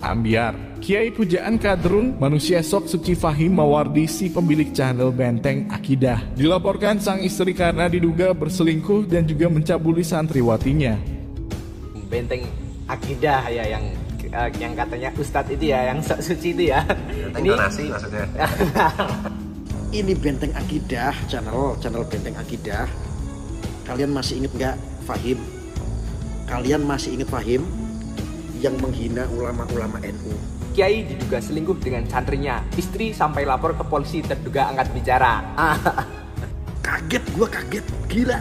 Ambyar, Kiai Pujaan Kadrun, manusia sok suci Fahim Mawardi si pemilik channel Benteng Akidah, dilaporkan sang istri karena diduga berselingkuh dan juga mencabuli santriwatinya. Benteng Akidah ya yang katanya Ustadz itu ya, yang sok suci itu ya. Benteng donasi maksudnya. Ini Benteng Akidah, channel Benteng Akidah. Kalian masih inget nggak Fahim? Kalian masih inget Fahim yang menghina ulama-ulama NU? Kiai diduga selingkuh dengan santrinya. Istri sampai lapor ke polisi terduga angkat bicara. Kaget, gua kaget. Gila,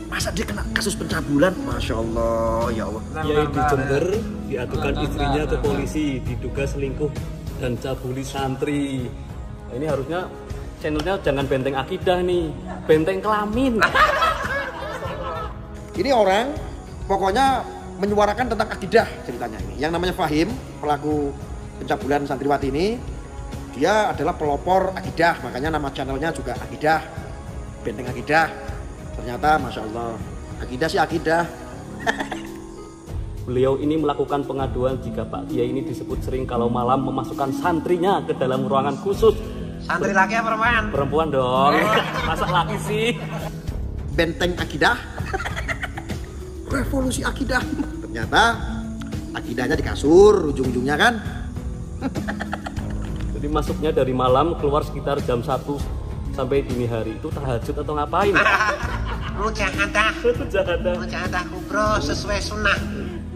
masa dia kena kasus pencabulan? Masya Allah, ya Allah. Kiai di Jember diadukan istrinya ke polisi diduga selingkuh dan cabuli santri. Nah, ini harusnya channelnya jangan Benteng Akidah nih, Benteng Kelamin. Ini orang pokoknya menyuarakan tentang akidah ceritanya ini. Yang namanya Fahim, pelaku pencabulan santriwati ini, dia adalah pelopor akidah, makanya nama channelnya juga Akidah, Benteng Akidah. Ternyata Masya Allah, akidah sih akidah. Beliau ini melakukan pengaduan jika Pak Kiai ini disebut sering kalau malam memasukkan santrinya ke dalam ruangan khusus. Santri laki apa perempuan? Perempuan dong, masa laki sih? Benteng Akidah, revolusi akidah. Ternyata akidahnya di kasur, ujung-ujungnya kan. Jadi masuknya dari malam, keluar sekitar jam 1 sampai dini hari. Itu tahajud atau ngapain? Mujahadah kubro sesuai sunnah.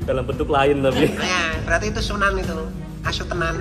Dalam bentuk lain tapi. Ya, berarti itu sunan itu. Asu tenan.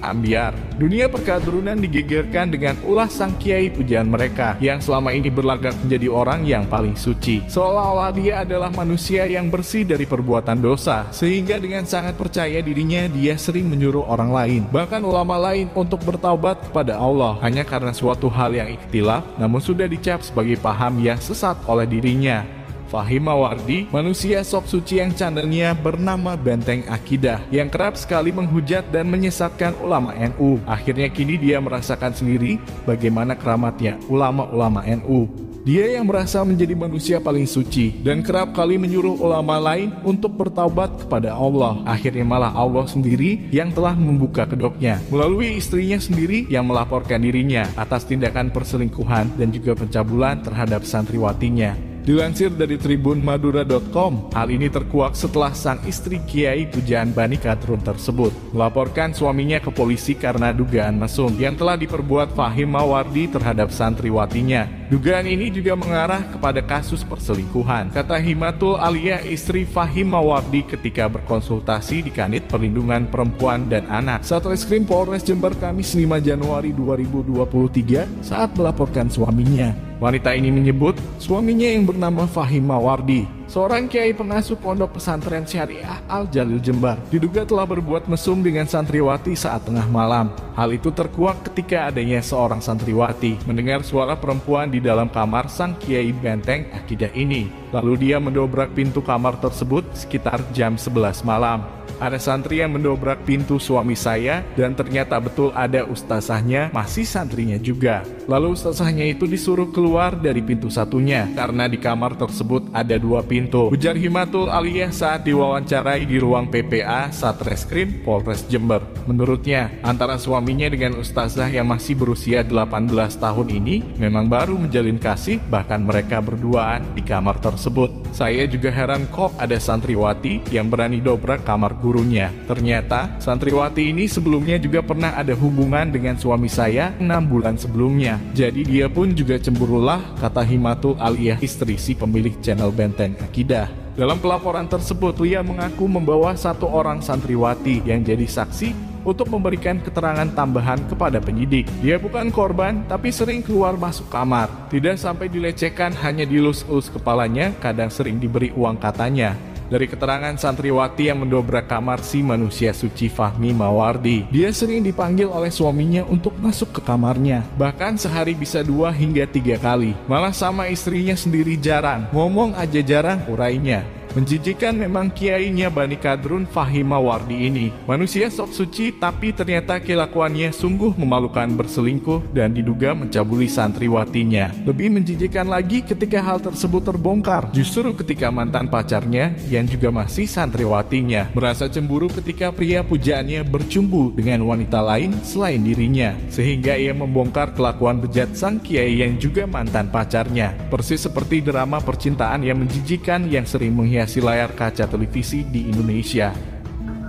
Ambyar, dunia perkadrunan digegerkan dengan ulah sang kiai pujaan mereka yang selama ini berlagak menjadi orang yang paling suci. Seolah-olah dia adalah manusia yang bersih dari perbuatan dosa, sehingga dengan sangat percaya dirinya dia sering menyuruh orang lain, bahkan ulama lain untuk bertaubat kepada Allah hanya karena suatu hal yang ikhtilaf namun sudah dicap sebagai paham yang sesat oleh dirinya. Fahim Mawardi, manusia sok suci yang channelnya bernama Benteng Akidah, yang kerap sekali menghujat dan menyesatkan ulama NU. Akhirnya kini dia merasakan sendiri bagaimana keramatnya ulama-ulama NU. Dia yang merasa menjadi manusia paling suci dan kerap kali menyuruh ulama lain untuk bertaubat kepada Allah. Akhirnya malah Allah sendiri yang telah membuka kedoknya melalui istrinya sendiri yang melaporkan dirinya atas tindakan perselingkuhan dan juga pencabulan terhadap santriwatinya. Dilansir dari tribunmadura.com, hal ini terkuak setelah sang istri Kiai Pujaan Bani Kadrun tersebut melaporkan suaminya ke polisi karena dugaan mesum yang telah diperbuat Fahim Mawardi terhadap santriwatinya. Dugaan ini juga mengarah kepada kasus perselingkuhan, kata Himatul Aliyah, istri Fahim Mawardi ketika berkonsultasi di Kanit Perlindungan Perempuan dan Anak Satreskrim Polres Jember Kamis 5 Januari 2023 saat melaporkan suaminya. Wanita ini menyebut suaminya yang bernama Fahim Mawardi, seorang kiai pengasuh pondok pesantren syariah Al-Jalil Jember, diduga telah berbuat mesum dengan santriwati saat tengah malam. Hal itu terkuak ketika adanya seorang santriwati mendengar suara perempuan di dalam kamar sang kiai Benteng Akidah ini. Lalu dia mendobrak pintu kamar tersebut sekitar jam 11 malam. Ada santri yang mendobrak pintu suami saya dan ternyata betul ada ustazahnya, masih santrinya juga. Lalu ustazahnya itu disuruh keluar dari pintu satunya karena di kamar tersebut ada 2 pintu, ujar Himatul Aliyah saat diwawancarai di ruang PPA Satreskrim Polres Jember. Menurutnya, antara suaminya dengan ustazah yang masih berusia 18 tahun ini memang baru menjalin kasih, bahkan mereka berduaan di kamar tersebut. Saya juga heran kok ada santriwati yang berani dobrak kamar gurunya. Ternyata santriwati ini sebelumnya juga pernah ada hubungan dengan suami saya 6 bulan sebelumnya. Jadi dia pun juga cemburulah, kata Himatul Aliyah, istri si pemilik channel Benteng Akidah. Dalam pelaporan tersebut, Lia mengaku membawa 1 orang santriwati yang jadi saksi untuk memberikan keterangan tambahan kepada penyidik. Dia bukan korban, tapi sering keluar masuk kamar. Tidak sampai dilecehkan, hanya dilus-elus kepalanya, kadang sering diberi uang katanya. Dari keterangan santriwati yang mendobrak kamar si manusia suci Fahmi Mawardi, dia sering dipanggil oleh suaminya untuk masuk ke kamarnya. Bahkan sehari bisa 2 hingga 3 kali. Malah sama istrinya sendiri jarang, ngomong aja jarang urainya. Menjijikan memang kiainya Bani Kadrun Fahim Mawardi ini. Manusia sok suci tapi ternyata kelakuannya sungguh memalukan, berselingkuh dan diduga mencabuli santriwatinya. Lebih menjijikan lagi ketika hal tersebut terbongkar, justru ketika mantan pacarnya yang juga masih santriwatinya merasa cemburu ketika pria pujaannya bercumbu dengan wanita lain selain dirinya, sehingga ia membongkar kelakuan bejat sang kiai yang juga mantan pacarnya. Persis seperti drama percintaan yang menjijikan yang sering menghiasi layar kaca televisi di Indonesia.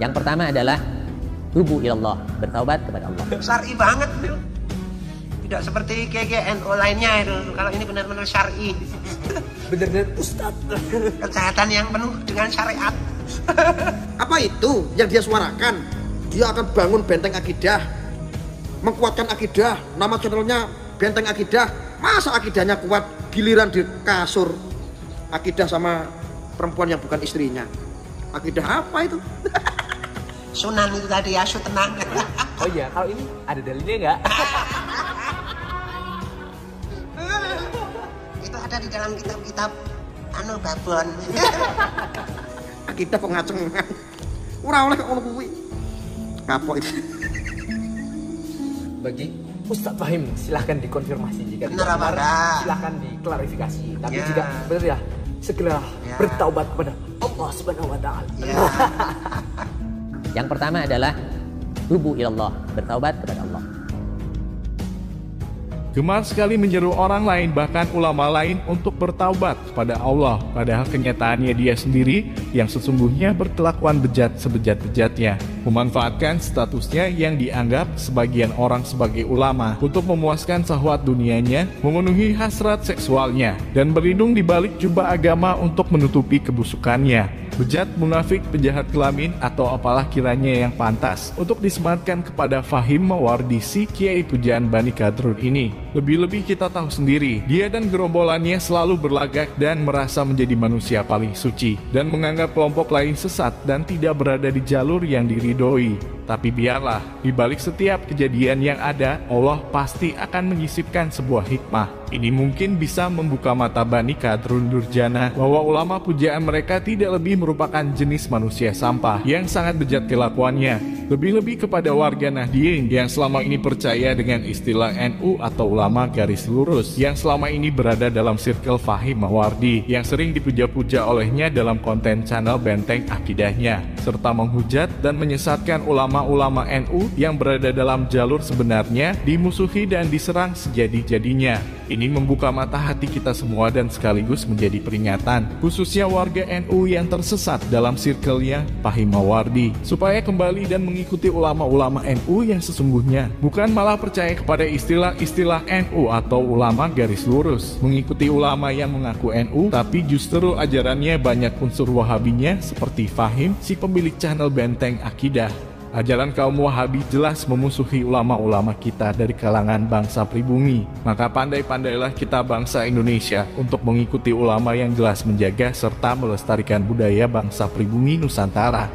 Yang pertama adalah tubu ilallah, bertaubat kepada Allah. Syar'i banget itu. Tidak seperti KGNO lainnya itu. Kalau ini benar-benar syar'i. Benar-benar Ustadz. Kejahatan yang penuh dengan syariat. Apa itu yang dia suarakan? Dia akan bangun benteng akidah, mengkuatkan akidah, nama channelnya Benteng Akidah. Masa akidahnya kuat, giliran di kasur akidah sama perempuan yang bukan istrinya. Akidah apa itu? Sunan itu tadi, asu tenang. Oh iya, kalau ini ada dalilnya nggak? Itu ada di dalam kitab-kitab Babon. Akidah kok ngaceng. Ora oleh kok ngono kuwi. Kapok itu. Bagi Ustadz Fahim, silahkan dikonfirmasi jika Benar tidak apa enggak? silahkan diklarifikasi. Tapi Ya. jika benar ya, segera Ya. bertaubat kepada Allah Subhanahu wa Ta'ala. Ya. Yang pertama adalah tubu ilallah, bertaubat kepada Allah. Gemar sekali menyeru orang lain, bahkan ulama lain untuk bertaubat kepada Allah. Padahal kenyataannya dia sendiri yang sesungguhnya berkelakuan bejat sebejat-bejatnya. Memanfaatkan statusnya yang dianggap sebagian orang sebagai ulama untuk memuaskan syahwat dunianya, memenuhi hasrat seksualnya, dan berlindung di balik jubah agama untuk menutupi kebusukannya. Bejat, munafik, penjahat kelamin, atau apalah kiranya yang pantas untuk disematkan kepada Fahim Mawardi si kiai pujaan Bani Kadrun ini. Lebih-lebih kita tahu sendiri, dia dan gerombolannya selalu berlagak dan merasa menjadi manusia paling suci, dan menganggap kelompok lain sesat dan tidak berada di jalur yang diridhoi. Tapi biarlah, di balik setiap kejadian yang ada, Allah pasti akan menyisipkan sebuah hikmah. Ini mungkin bisa membuka mata Bani Kadrun Durjana bahwa ulama pujaan mereka tidak lebih merupakan jenis manusia sampah yang sangat bejat kelakuannya. Lebih-lebih kepada warga Nahdien yang selama ini percaya dengan istilah NU atau ulama garis lurus, yang selama ini berada dalam circle Fahim Mawardi, yang sering dipuja-puja olehnya dalam konten channel Benteng Akidahnya, serta menghujat dan menyesatkan ulama-ulama NU yang berada dalam jalur sebenarnya, dimusuhi dan diserang sejadi-jadinya. Ini membuka mata hati kita semua dan sekaligus menjadi peringatan, khususnya warga NU yang tersesat dalam circle-nya Fahim Mawardi, supaya kembali dan mengikuti ulama-ulama NU yang sesungguhnya, bukan malah percaya kepada istilah-istilah NU atau ulama garis lurus, mengikuti ulama yang mengaku NU, tapi justru ajarannya banyak unsur wahabinya seperti Fahim, si pemilik channel Benteng Akidah. Ajaran kaum Wahabi jelas memusuhi ulama-ulama kita dari kalangan bangsa pribumi. Maka pandai-pandailah kita bangsa Indonesia untuk mengikuti ulama yang jelas menjaga serta melestarikan budaya bangsa pribumi Nusantara.